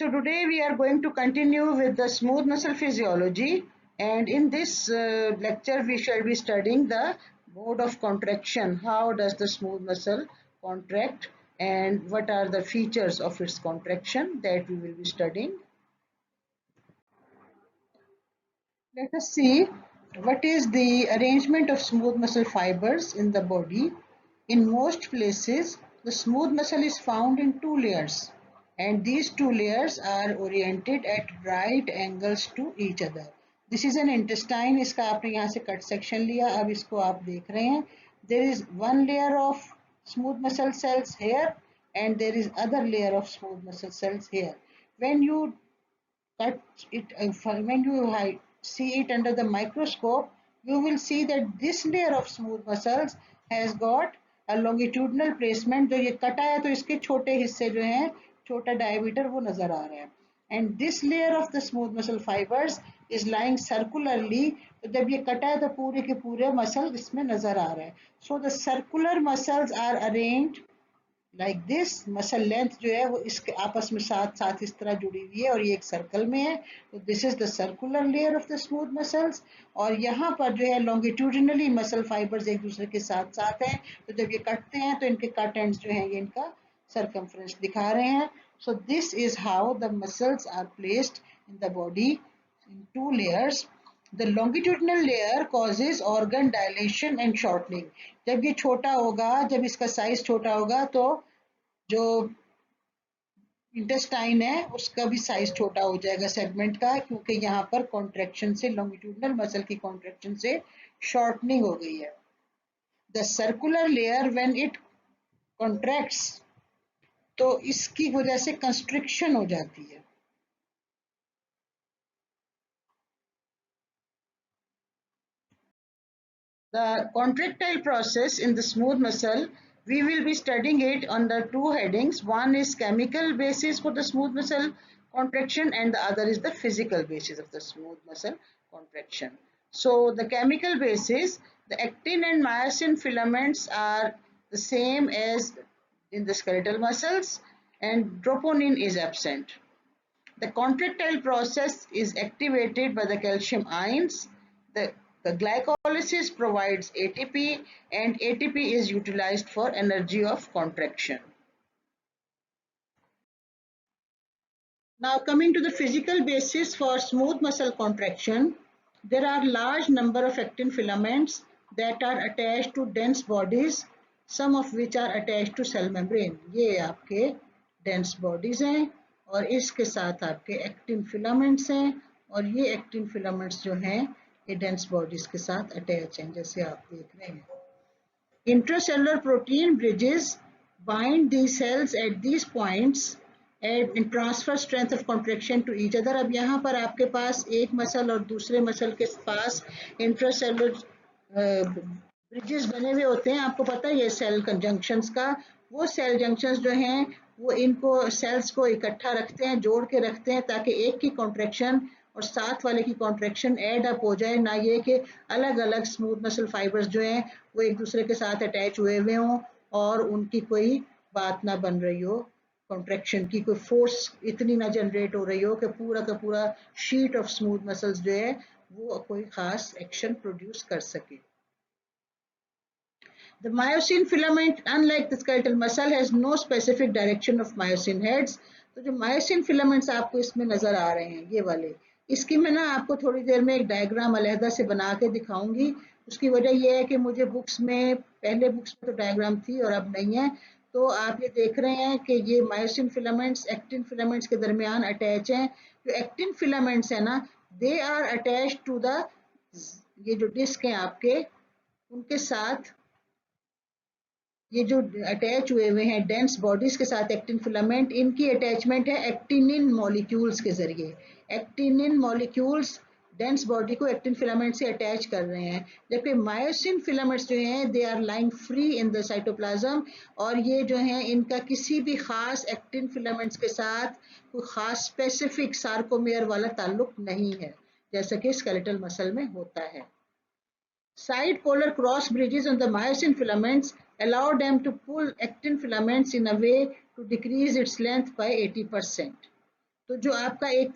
So today we are going to continue with the smooth muscle physiology, and in this lecture we shall be studying the mode of contraction. How does the smooth muscle contract and what are the features of its contraction that we will be studying. Let us see what is the arrangement of smooth muscle fibers in the body. In most places, the smooth muscle is found in two layers, and these two layers are oriented at right angles to each other. This is an intestine. इसका आपने यहाँ से cut section लिया, अब इसको आप देख रहे हैं. There is one layer of smooth muscle cells here, and there is other layer of smooth muscle cells here. When you cut it, when you see it under the microscope, you will see that this layer of smooth muscles has got a longitudinal placement. जो ये कटा है तो इसके छोटे हिस्से जो हैं, छोटा diameter वो नजर आ रहा है. And this layer of the smooth muscle fibers is lying circularly. तो जब ये कटा है तो पूरे के पूरे मसल इसमें नजर आ रहा है. So the circular muscles are arranged like this. Muscle length जो है वो इसके आपस में साथ साथ इस तरह जुड़ी हुई है और ये एक सर्कल में है. तो this is the circular layer of the smooth muscles. और यहाँ पर जो है लॉन्गिट्यूडिनली मसल फाइबर्स एक दूसरे के साथ साथ हैं. तो जब ये कटते हैं तो इनके कट एंड्स जो हैं ये इनका सर्कमफ्रेंस दिखा रहे हैं. So this is how the muscles are placed in the body in two layers. The longitudinal layer causes organ dilation and shortening. जब ये छोटा होगा, जब इसका साइज छोटा होगा तो जो इंटेस्टाइन है उसका भी साइज छोटा हो जाएगा सेगमेंट का, क्योंकि यहाँ पर कॉन्ट्रैक्शन से, लॉन्गिट्यूडिनल मसल की कॉन्ट्रैक्शन से शॉर्टनिंग हो गई है. The circular layer when it contracts, तो इसकी वजह से कंस्ट्रिक्शन हो जाती है. The contractile process in the smooth muscle, we will be studying it under two headings. One is chemical basis for the smooth muscle contraction and the other is the physical basis of the smooth muscle contraction. So the chemical basis, the actin and myosin filaments are the same as in the skeletal muscles and troponin is absent. The contractile process is activated by the calcium ions. The glycolysis provides ATP and ATP is utilized for energy of contraction. Now coming to the physical basis for smooth muscle contraction, there are large number of actin filaments that are attached to dense bodies, some of which are attached to cell membrane. ये आपके dense bodies हैं और इसके साथ आपके actin filaments हैं और ये एक्टिन फिलामेंट्स जो हैं ये डेंस बॉडीज के साथ अटैच हैं, जैसे आप देख रहे हैं. Intracellular protein bridges bind these cells at these points and transfer strength of contraction to each other. अब यहाँ पर आपके पास एक मसल और दूसरे मसल के पास इंट्रासेलुलर ब्रिजेस बने हुए होते हैं. आपको पता है ये सेल कंजंक्शंस का, वो सेल जंक्शंस जो हैं वो इनको सेल्स को इकट्ठा रखते हैं, जोड़ के रखते हैं, ताकि एक की कॉन्ट्रैक्शन और साथ वाले की कॉन्ट्रैक्शन एड अप हो जाए, ना ये कि अलग अलग स्मूथ मसल फाइबर्स जो हैं वो एक दूसरे के साथ अटैच हुए हुए हों और उनकी कोई बात ना बन रही हो, कॉन्ट्रैक्शन की कोई फोर्स इतनी ना जनरेट हो रही हो कि पूरा का पूरा शीट ऑफ स्मूथ मसल्स जो है वो कोई खास एक्शन प्रोड्यूस कर सके. The myosin filament, unlike the skeletal muscle, has no specific direction of myosin heads. तो जो myosin filaments आपको इसमें नजर आ रहे हैं ये वाले, इसकी मैं ना आपको थोड़ी देर में एक डायग्राम अलहदा से बना के दिखाऊंगी. उसकी वजह यह है कि मुझे बुक्स में, पहले बुक्स में तो डायग्राम थी और अब नहीं है. तो आप ये देख रहे हैं कि ये मायोसिन फिलामेंट्स एक्टिन फिलामेंट्स के दरमियान अटैच हैं. जो एक्टिन फिलामेंट्स है ना, they are attach to the, ये जो डिस्क हैं आपके उनके साथ, ये जो अटैच हुए हुए हैं डेंस बॉडीज के साथ एक्टिन फिलामेंट, इनकी अटैचमेंट है एक्टिनिन मॉलिक्यूल्स के जरिए. एक्टिनिन मॉलिक्यूल्स डेंस बॉडी को एक्टिन फिलामेंट से अटैच कर रहे हैं, जबकि मायोसिन फिलामेंट्स जो हैं they are lying free in the cytoplasm और ये जो हैं इनका किसी भी खास एक्टिन फिलामेंट्स के साथ कोई खास स्पेसिफिक सार्कोमेयर वाला ताल्लुक नहीं है, जैसा कि स्केलेटल मसल में होता है. Side polar cross bridges on the myosin filaments allow them to pull actin filaments in a way to decrease its length by 80%. तो जो आपका एक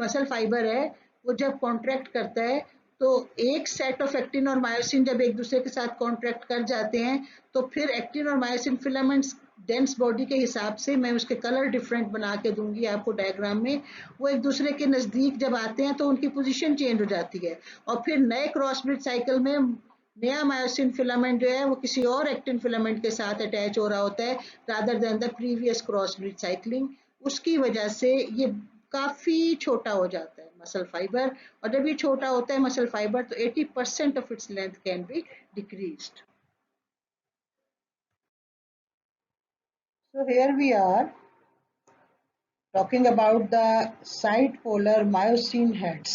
मसल फाइबर है वो जब कॉन्ट्रैक्ट करता है तो एक सेट ऑफ एक्टिन और मायोसिन जब एक दूसरे के साथ कॉन्ट्रैक्ट कर जाते हैं तो फिर एक्टिन और मायोसिन फिलामेंट्स डेंस बॉडी के हिसाब से मैं उसके कलर डिफरेंट बना के दूंगी आपको डायग्राम में, वो एक दूसरे के नज़दीक जब आते हैं तो उनकी पोजीशन चेंज हो जाती है और फिर नए क्रॉस ब्रिज साइकिल में नया मायोसिन फिलामेंट जो है वो किसी और एक्टिन फिलामेंट के साथ अटैच हो रहा होता है rather than the previous cross bridge cycling. उसकी वजह से ये काफी छोटा हो जाता है मसल फाइबर, और जब ये छोटा होता है मसल फाइबर तो 80% of its length can be decreased. So here we are talking about the side polar myosin heads.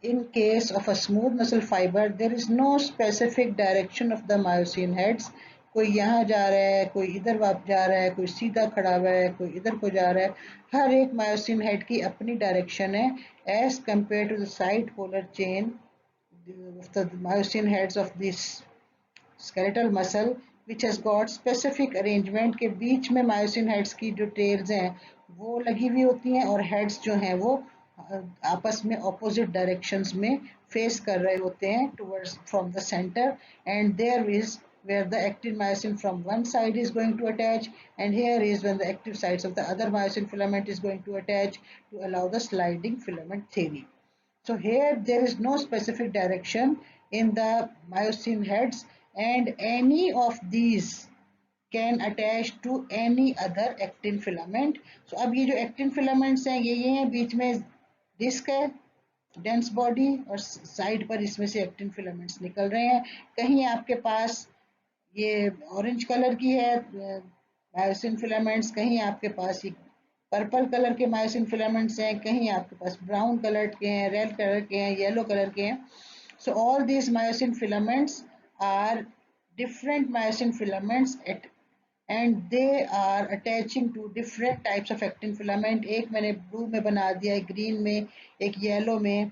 In case of a smooth muscle fiber, there is no specific direction of the myosin heads. कोई यहाँ जा रहा है, कोई इधर वाप जा रहा है, कोई सीधा खड़ा हुआ है, कोई इधर को जा रहा है। हर एक मायोसिन हेड की अपनी डायरेक्शन है as compare to the side polar chain of the myosin heads of this skeletal muscle which has got specific arrangement के बीच में myosin heads की जो tails हैं वो लगी हुई होती हैं और heads जो हैं वो आपस में opposite directions में face कर रहे होते हैं towards from the center, and there is where the actin myosin from one side is going to attach, and here is when the active sides of the other myosin filament is going to attach to allow the sliding filament theory. So here there is no specific direction in the myosin heads, and any of these can attach to any other actin filament. So अब ये जो actin filaments हैं ये हैं, बीच में disc है dense body और side पर इसमें से एक्टिन फिलामेंट्स निकल रहे हैं। कहीं आपके पास ये ऑरेंज कलर की है मायोसिन फिलामेंट्स, कहीं आपके पास ये पर्पल कलर के मायोसिन फिलामेंट्स हैं, कहीं आपके पास ब्राउन कलर के हैं, रेड कलर के हैं, येलो कलर के हैं। So all these myosin filaments are different myosin filaments and they are attaching to different types of actin filament. एक मैंने ब्लू में बना दिया, एक ग्रीन में, एक येलो में,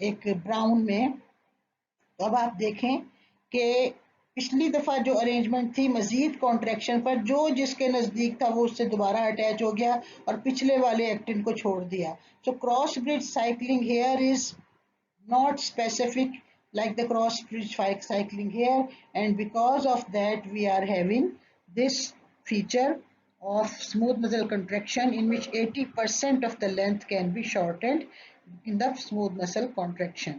एक ब्राउन में। तो अब आप देखें कि पिछली दफा जो अरेंजमेंट थी मजीद कॉन्ट्रैक्शन पर जो जिसके नजदीक था वो उससे दोबारा अटैच हो गया और पिछले वाले एक्टिन को छोड़ दिया। So cross bridge cycling here is not specific like the cross bridge cycling here, and because of that we are having this feature of smooth muscle contraction in which 80% of the length can be shortened in the smooth muscle contraction.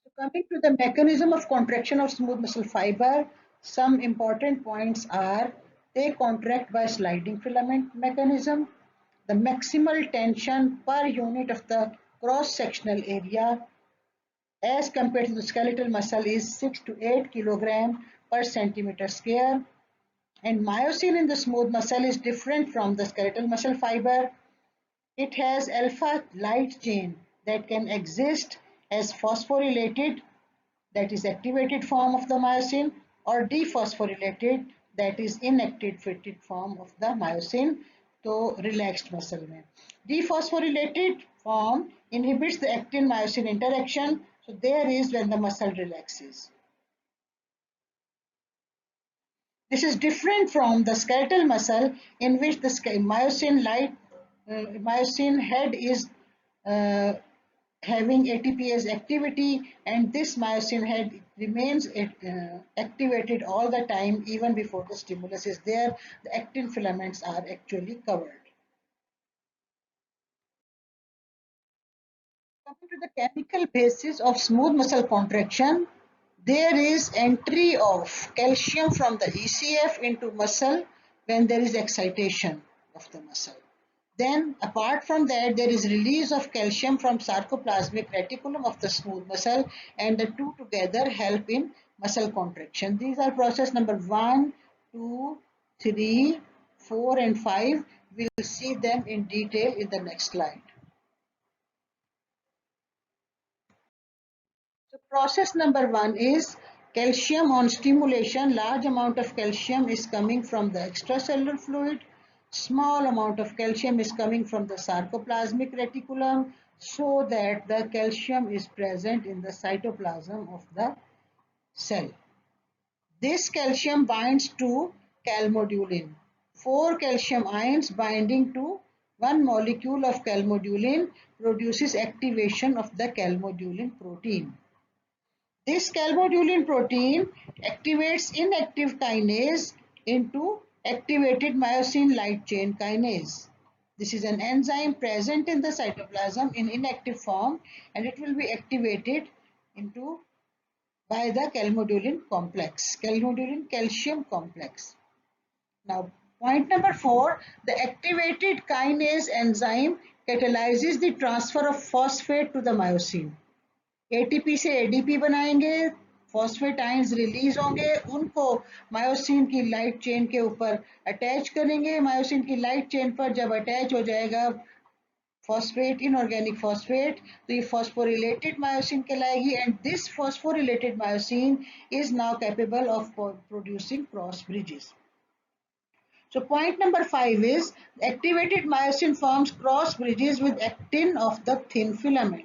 So coming to the mechanism of contraction of smooth muscle fiber, some important points are they contract by sliding filament mechanism. The maximal tension per unit of the cross-sectional area as compared to the skeletal muscle is 6 to 8 kilogram per centimeter square. And myosin in the smooth muscle is different from the skeletal muscle fiber. It has alpha light chain that can exist as phosphorylated, that is activated form of the myosin, or dephosphorylated, that is inactivated form of the myosin. तो relaxed muscle में dephosphorylated form inhibits the actin myosin interaction, so there is when the muscle relaxes. This is different from the skeletal muscle in which the myosin head is uh, having ATPase activity, and this myosin head remains activated all the time even before the stimulus is there. The actin filaments are actually covered. Coming to the chemical basis of smooth muscle contraction, there is entry of calcium from the ECF into muscle when there is excitation of the muscle. Then apart from that, there is release of calcium from sarcoplasmic reticulum of the smooth muscle, and the two together help in muscle contraction. These are process number 1, 2, 3, 4 and 5. We'll see them in detail in the next slide. So process number 1 is calcium on stimulation. Large amount of calcium is coming from the extracellular fluid. Small amount of calcium is coming from the sarcoplasmic reticulum, so that the calcium is present in the cytoplasm of the cell. This calcium binds to calmodulin. 4 calcium ions binding to one molecule of calmodulin produces activation of the calmodulin protein. This calmodulin protein activates inactive kinase into activated myosin light chain kinase. This is an enzyme present in the cytoplasm in inactive form, and it will be activated into by the calmodulin calcium complex. Now, point number 4, the activated kinase enzyme catalyzes the transfer of phosphate to the myosin. ATP से ADP बनाएंगे, phosphate ions release होंगे, उनको myosin की light chain के ऊपर attach करेंगे. Myosin की light chain पर जब अटैच हो जाएगा फॉस्फेट, इनऑर्गेनिक फॉस्फेट, तो ये फॉस्फोरिलेटेड मायोसिन कहलाएगी. And this phosphorylated myosin is now capable of producing cross bridges. So point number 5 is activated myosin forms cross bridges with actin of the thin filament.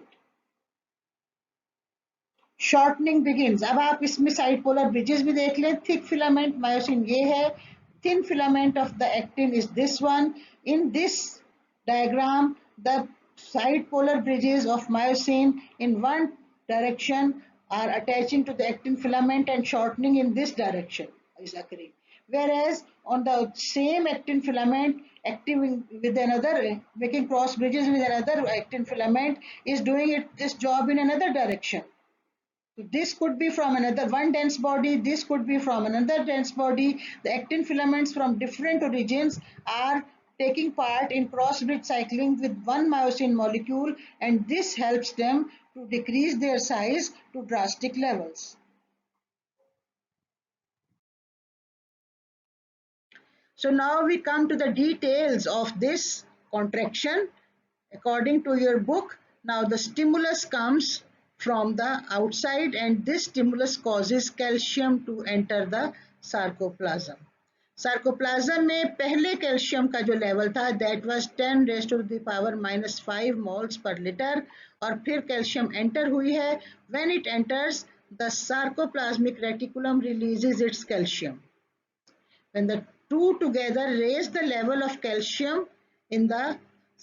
Shortening begins. अब आप इसमें side polar bridges भी देख लें. Thick filament myosin ये है, thin filament of the actin is this one. In this diagram the side polar bridges of myosin in one direction are attaching to the actin filament and shortening in this direction is occurring, whereas on the same actin filament acting with another, making cross bridges with another actin filament is doing this job in another direction. So this could be from another one dense body, this could be from another dense body. The actin filaments from different origins are taking part in cross-bridge cycling with one myosin molecule, and this helps them to decrease their size to drastic levels. So now we come to the details of this contraction. According to your book, now the stimulus comes from the outside, and this stimulus causes calcium to enter the sarcoplasm. Sarcoplasm में पहले calcium का जो level था that was 10 raise to the power -5 moles per litre, और फिर calcium enter हुई है. When it enters the sarcoplasmic reticulum releases its calcium. When the two together raise the level of calcium in the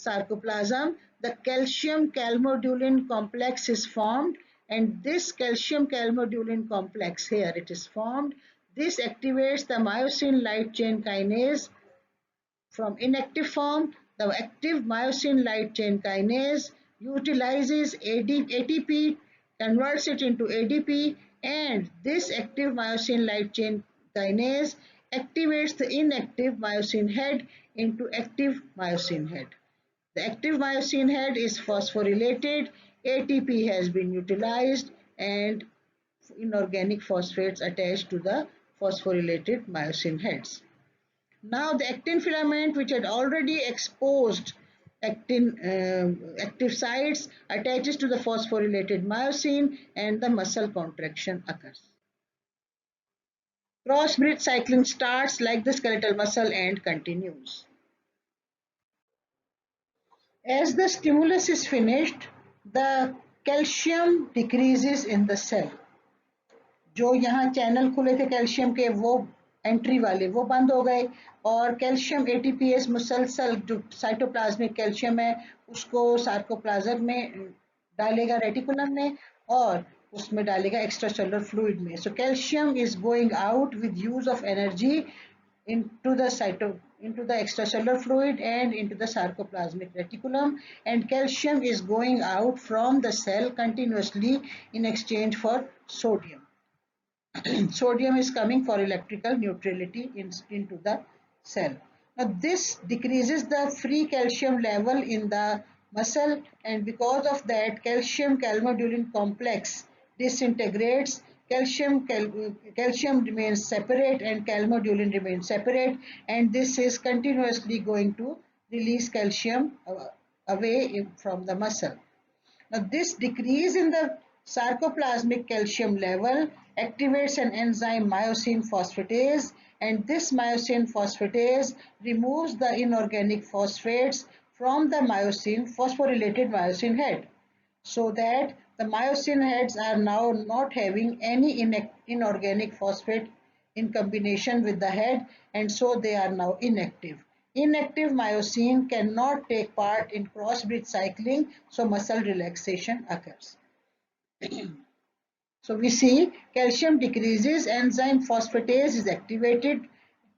sarcoplasm, the calcium calmodulin complex is formed, and this calcium calmodulin complex, here it is formed. This activates the myosin light chain kinase from inactive form. The active myosin light chain kinase utilizes ATP, converts it into ADP, and this active myosin light chain kinase activates the inactive myosin head into active myosin head. The active myosin head is phosphorylated, ATP has been utilized, and inorganic phosphates attached to the phosphorylated myosin heads. Now the actin filament, which had already exposed active sites, attaches to the phosphorylated myosin, and the muscle contraction occurs. Cross-bridge cycling starts like the skeletal muscle and continues. As the stimulus is finished, the calcium decreases in the cell. जो यहाँ channel खुले थे calcium के वो entry वाले वो बंद हो गए, और कैल्शियम एटीपीएस मुसलसल जो साइटोप्लाज्मिक कैल्शियम है उसको सार्कोप्लाज्म में डालेगा रेटिकुलम में, और उसमें डालेगा एक्स्ट्रासेलुलर फ्लूइड में. So calcium is going out with use of energy into the extracellular fluid and into the sarcoplasmic reticulum, and calcium is going out from the cell continuously in exchange for sodium. Sodium is coming for electrical neutrality into the cell. Now this decreases the free calcium level in the muscle, and because of that calcium calmodulin complex disintegrates. Calcium remains separate and calmodulin remains separate, and this is continuously going to release calcium away from the muscle. Now this decrease in the sarcoplasmic calcium level activates an enzyme myosin phosphatase, and this myosin phosphatase removes the inorganic phosphates from the phosphorylated myosin head, so that the myosin heads are now not having any inorganic phosphate in combination with the head, and so they are now inactive. Inactive myosin cannot take part in cross-bridge cycling, so muscle relaxation occurs. So we see calcium decreases, enzyme phosphatase is activated,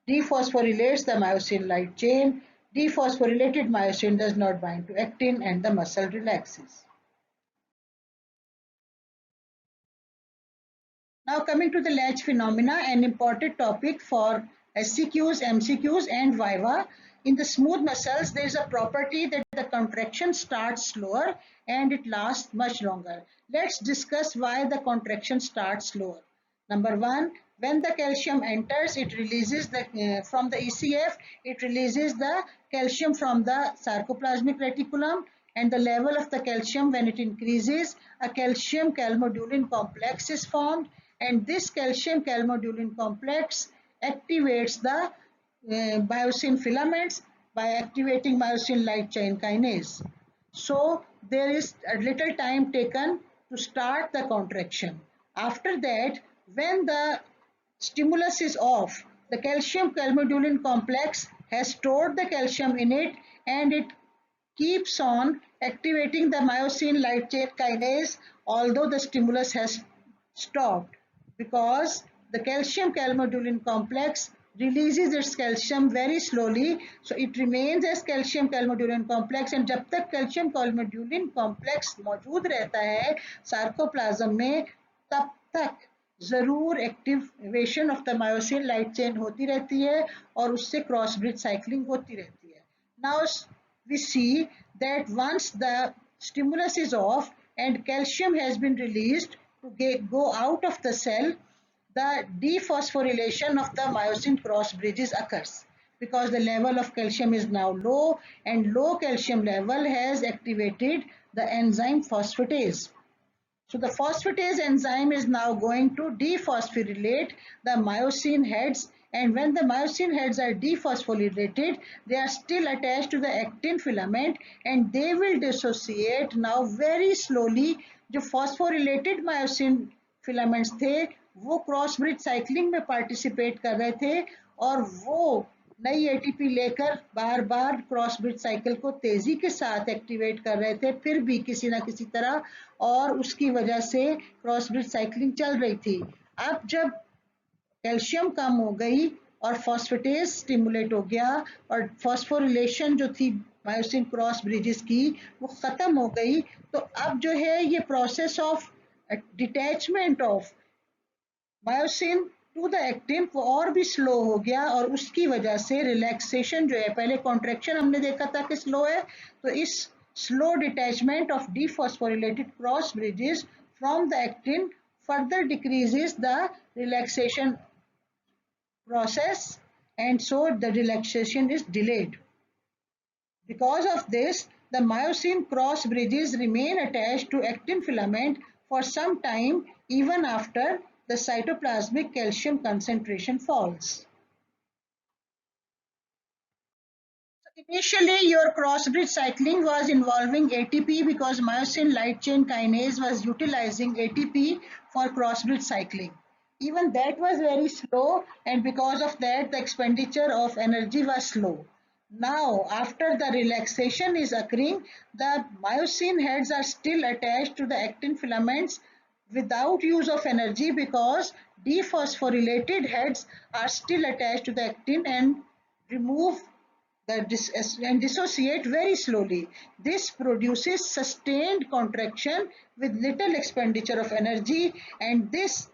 dephosphorylates the myosin light chain, dephosphorylated myosin does not bind to actin, and the muscle relaxes. Now coming to the latch phenomena, an important topic for SCQs, MCQs and Viva. In the smooth muscles, there is a property that the contraction starts slower and it lasts much longer. Let's discuss why the contraction starts slower. Number one, when the calcium enters, it releases from the ECF, it releases the calcium from the sarcoplasmic reticulum, and the level of the calcium, when it increases, a calcium calmodulin complex is formed, and this calcium calmodulin complex activates the myosin filaments by activating myosin light chain kinase. So there is a little time taken to start the contraction. After that, when the stimulus is off, the calcium calmodulin complex has stored the calcium in it, and it keeps on activating the myosin light chain kinase although the stimulus has stopped, because the calcium calmodulin complex releases its calcium very slowly, so it remains as calcium calmodulin complex, and जब तक calcium calmodulin complex मौजूद रहता है sarcoplasm में, तब तक जरूर activation of the myosin light chain होती रहती है और उससे क्रॉस ब्रिज साइक्लिंग होती रहती है. Now we see that once the stimulus is off and calcium has been released to go out of the cell, the dephosphorylation of the myosin cross bridges occurs, because the level of calcium is now low, and low calcium level has activated the enzyme phosphatase. So the phosphatase enzyme is now going to dephosphorylate the myosin heads, and when the myosin heads are dephosphorylated, they are still attached to the actin filament and they will dissociate now very slowly. जो phosphorylated myosin filaments थे वो cross bridge cycling में participate कर रहे थे और वो नई एटीपी लेकर बार बार क्रॉस ब्रिज साइकिल को तेजी के साथ एक्टिवेट कर रहे थे, फिर भी किसी ना किसी तरह, और उसकी वजह से क्रॉस ब्रिज साइक्लिंग चल रही थी. अब जब कैल्शियम कम हो गई और फॉस्फेटेज स्टिमुलेट हो गया और फॉस्फोरिलेशन जो थी मायोसिन क्रॉस ब्रिजेस की वो खत्म हो गई, तो अब जो है ये process of detachment of myosin to the actin वो और भी स्लो हो गया, और उसकी वजह से रिलैक्सेशन जो है, पहले कॉन्ट्रैक्शन हमने देखा था कि स्लो है, तो इस slow detachment of dephosphorylated cross bridges from the actin further decreases the relaxation process, and so the relaxation is delayed. Because of this, the myosin cross bridges remain attached to actin filament for some time even after the cytoplasmic calcium concentration falls. Initially, your cross-bridge cycling was involving ATP because myosin light chain kinase was utilizing ATP for cross-bridge cycling. Even that was very slow, and because of that, the expenditure of energy was slow. Now, after the relaxation is occurring, the myosin heads are still attached to the actin filaments without use of energy, because dephosphorylated heads are still attached to the actin and remove and dissociate very slowly. This produces sustained contraction with little expenditure of energy, and this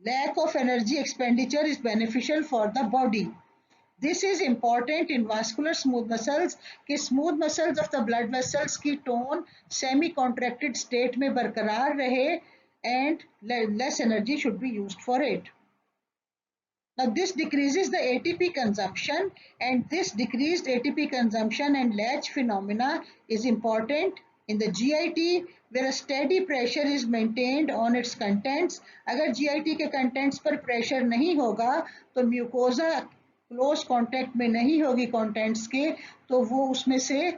lack of energy expenditure is beneficial for the body. This is important in vascular smooth muscles कि smooth muscles of the blood vessels की tone semi contracted state में बरकरार रहे, and less energy should be used for it. Now this decreases the ATP consumption, and this decreased ATP consumption and latch phenomena is important in the GIT, where a steady pressure is maintained on its contents. अगर GIT के contents पर pressure नहीं होगा तो mucosa close contact में नहीं होगी contents के, तो वो उसमें से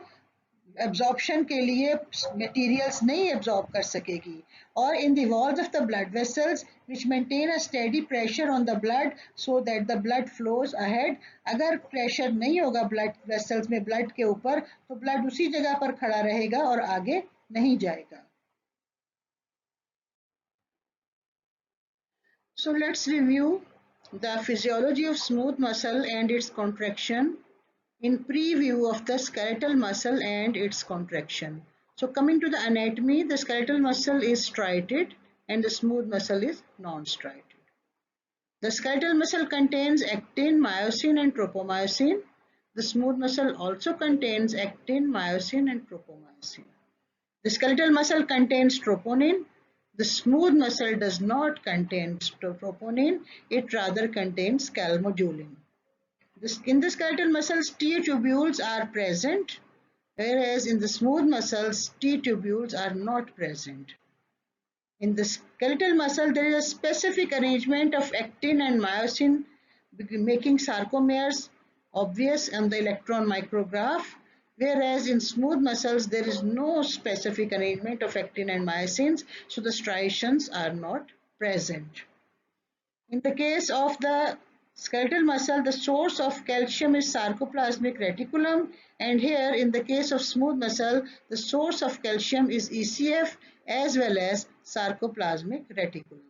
एब्जॉर्प्शन के लिए मटेरियल्स नहीं एब्जॉर्ब कर सकेगी. और in the walls of the blood vessels which maintain a steady pressure on the blood so that the blood flows ahead. अगर प्रेशर नहीं होगा ब्लड वेसल्स में ब्लड के ऊपर तो ब्लड उसी जगह पर खड़ा रहेगा और आगे नहीं जाएगा. So let's review the physiology of smooth muscle and its contraction in preview of the skeletal muscle and its contraction. So coming to the anatomy, the skeletal muscle is striated and the smooth muscle is non-striated. The skeletal muscle contains actin, myosin and tropomyosin. The smooth muscle also contains actin, myosin and tropomyosin. The skeletal muscle contains troponin. The smooth muscle does not contain troponin, it rather contains calmodulin. In the skeletal muscles, T tubules are present, whereas in the smooth muscles, T tubules are not present. In the skeletal muscle, there is a specific arrangement of actin and myosin making sarcomeres obvious on the electron micrograph, whereas in smooth muscles there is no specific arrangement of actin and myosins, so the striations are not present. In the case of the skeletal muscle, the source of calcium is sarcoplasmic reticulum, and here in the case of smooth muscle, the source of calcium is ECF as well as sarcoplasmic reticulum.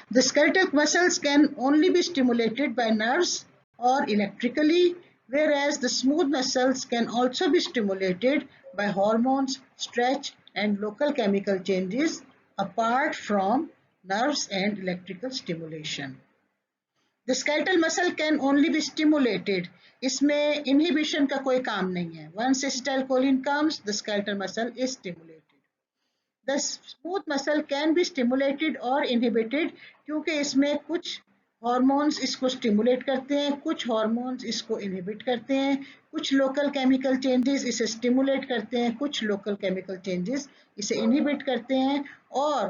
The skeletal muscles can only be stimulated by nerves or electrically, whereas the smooth muscles can also be stimulated by hormones, stretch, and local chemical changes apart from nerves and electrical stimulation. The skeletal muscle can only be stimulated. इसमें inhibition का कोई काम नहीं है. Once acetylcholine comes, the skeletal muscle is stimulated. The smooth muscle can be stimulated or inhibited क्योंकि इसमें कुछ hormones इसको स्टिमुलेट करते हैं, कुछ हॉर्मोन्स इसको इनहिबिट करते हैं, कुछ लोकल केमिकल चेंजेस इसे स्टिमुलेट करते हैं, कुछ लोकल केमिकल चेंजेस इसे इनहिबिट करते हैं, और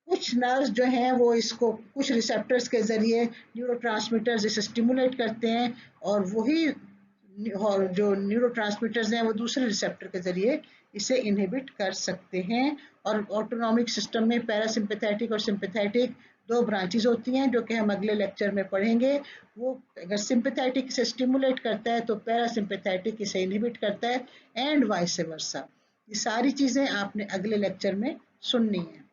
कुछ नर्व्स जो हैं वो इसको कुछ रिसेप्टर्स के जरिए न्यूरोट्रांसमीटर्स इसे स्टिमुलेट करते हैं, और वही जो न्यूरोट्रांसमीटर्स हैं वो दूसरे रिसेप्टर के जरिए इसे इनहिबिट कर सकते हैं. और ऑटोनॉमिक सिस्टम में पैरासिम्पैथेटिक और सिंपैथेटिक दो ब्रांचेस होती हैं जो कि हम अगले लेक्चर में पढ़ेंगे. वो अगर सिंपैथेटिक इसे स्टिमुलेट करता है तो पैरासिम्पैथेटिक इसे इनहिबिट करता है, एंड वाइस वर्सा. ये सारी चीजें आपने अगले लेक्चर में सुननी है.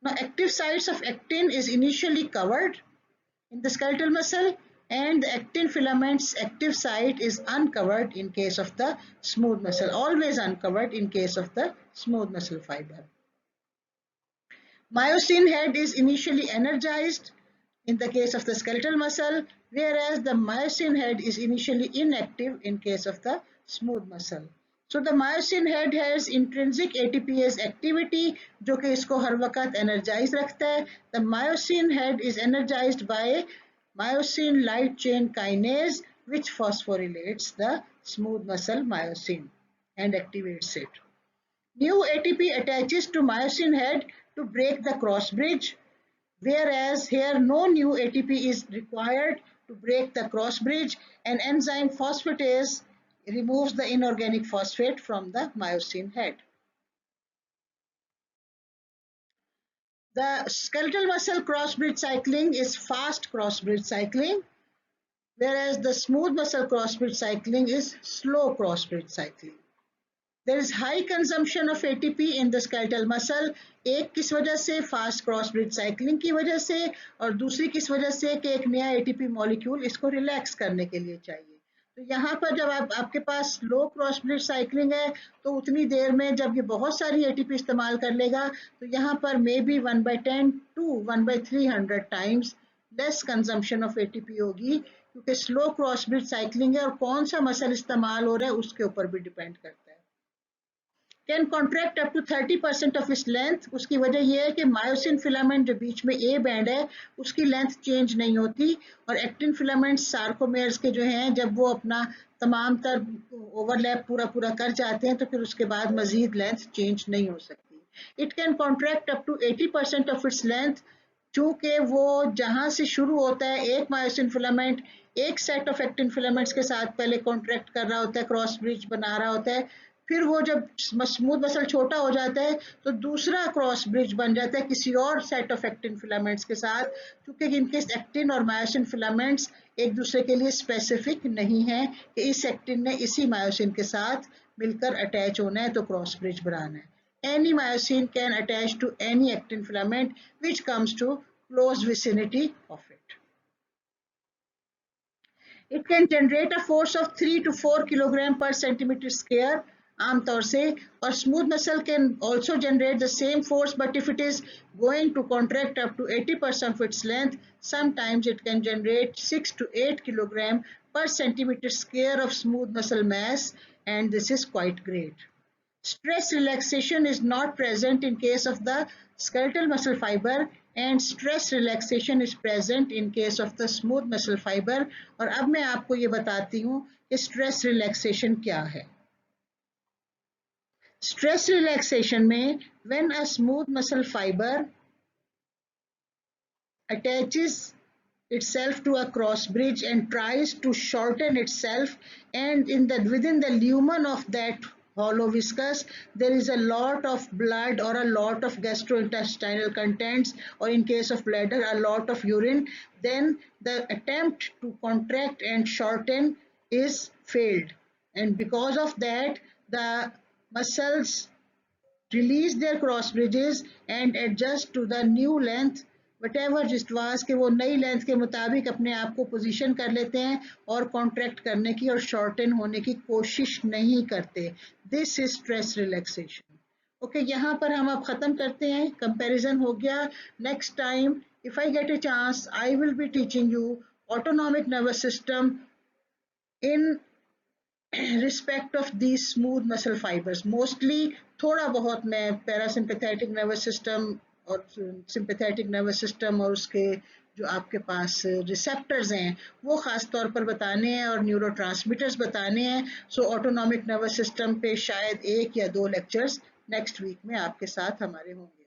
Now, active sites of actin is initially covered in the skeletal muscle, and the actin filament's active site is uncovered in case of the smooth muscle, always uncovered in case of the smooth muscle fiber. Myosin head is initially energized in the case of the skeletal muscle, whereas the myosin head is initially inactive in case of the smooth muscle. So the myosin head has intrinsic ATPase activity जो कि इसको हर वक्त energize रखता है. The myosin head is energized by myosin light chain kinase which phosphorylates the smooth muscle myosin and activates it. New ATP attaches to myosin head to break the cross bridge, whereas here no new ATP is required to break the cross bridge. An enzyme phosphatase removes the inorganic phosphate from the myosin head. The skeletal muscle cross-bridge cycling is fast cross-bridge cycling, whereas the smooth muscle cross-bridge cycling is slow cross-bridge cycling. There is high consumption of ATP in the skeletal muscle. एक किस वजह से fast cross bridge cycling की वजह से, और दूसरी किस वजह से कि एक नया ATP मॉलिक्यूल इसको रिलैक्स करने के लिए चाहिए. तो यहाँ पर जब आपके पास स्लो क्रॉस ब्रिज साइक्लिंग है तो उतनी देर में जब ये बहुत सारी ATP इस्तेमाल कर लेगा तो यहाँ पर may be 1/10 to 1/300 times less consumption of ATP होगी, क्योंकि स्लो क्रॉस ब्रिज साइक्लिंग है और कौन सा मसल इस्तेमाल हो रहा है उसके ऊपर भी डिपेंड करता है. Can contract up to 30% of its length. उसकी वजह यह है कि मायोसिन फिलामेंट जो बीच में ए बैंड है उसकी लेंथ चेंज नहीं होती, और एक्टिन फिलामेंट सार्कोमेयर्स के जो हैं जब वो अपना तमाम तर ओवरलैप पूरा कर जाते हैं तो फिर उसके बाद मजीद लेंथ चेंज नहीं हो सकती. It can contract up to 80% of its length, चूंकि वो जहां से शुरू होता है एक मायोसिन फिलामेंट एक सेट ऑफ एक्टिन फिलामेंट्स के साथ पहले कॉन्ट्रैक्ट कर रहा होता है, क्रॉस ब्रिज बना रहा होता है, फिर वो जब स्मूथ मसल छोटा हो जाता है तो दूसरा क्रॉस ब्रिज बन जाता है किसी और सेट ऑफ एक्टिन फिलामेंट्स के साथ, क्योंकि इनके एक्टिन और मायोसिन फिलामेंट्स एक दूसरे के लिए स्पेसिफिक नहीं है कि इस एक्टिन ने इसी मायोसिन के साथ मिलकर अटैच होना है तो क्रॉस ब्रिज बनाना है. Any myosin can attach to any actin filament which comes to close vicinity of it. It can generate a force of 3 to 4 kilogram per centimeter square आमतौर से, और smooth muscle can also generate the same force, but if it is going to contract up to 80% of its length, sometimes it can generate 6 to 8 kilogram per centimeter square of smooth muscle mass, and this is quite great. Stress relaxation is not present in case of the skeletal muscle fiber, and stress relaxation is present in case of the smooth muscle fiber. और अब मैं आपको ये बताती हूँ कि stress relaxation क्या है. Stress relaxation में when a smooth muscle fiber attaches itself to a cross bridge and tries to shorten itself, and within the lumen of that hollow viscus there is a lot of blood or a lot of gastrointestinal contents, or in case of bladder a lot of urine, then the attempt to contract and shorten is failed, and because of that the muscles release their cross bridges and adjust to the new length, whatever it was, कि वो नई length के मुताबिक अपने आप को position कर लेते हैं और कॉन्ट्रैक्ट करने की और शॉर्टन होने की कोशिश नहीं करते. This is stress relaxation. Okay, यहाँ पर हम अब ख़त्म करते हैं. कंपैरिजन हो गया. Next time if I get a chance I will be teaching you autonomic nervous system in respect of these smooth muscle fibers. Mostly थोड़ा बहुत मैं पैरासिम्पैथेटिक नर्वस सिस्टम और सिंपैथेटिक नर्वस सिस्टम और उसके जो आपके पास रिसेप्टर्स हैं वो ख़ास तौर पर बताने हैं और न्यूरोट्रांसमीटर्स बताने हैं. सो ऑटोनॉमिक नर्वस सिस्टम पे शायद 1 या 2 लेक्चर्स नेक्स्ट वीक में आपके साथ हमारे होंगे.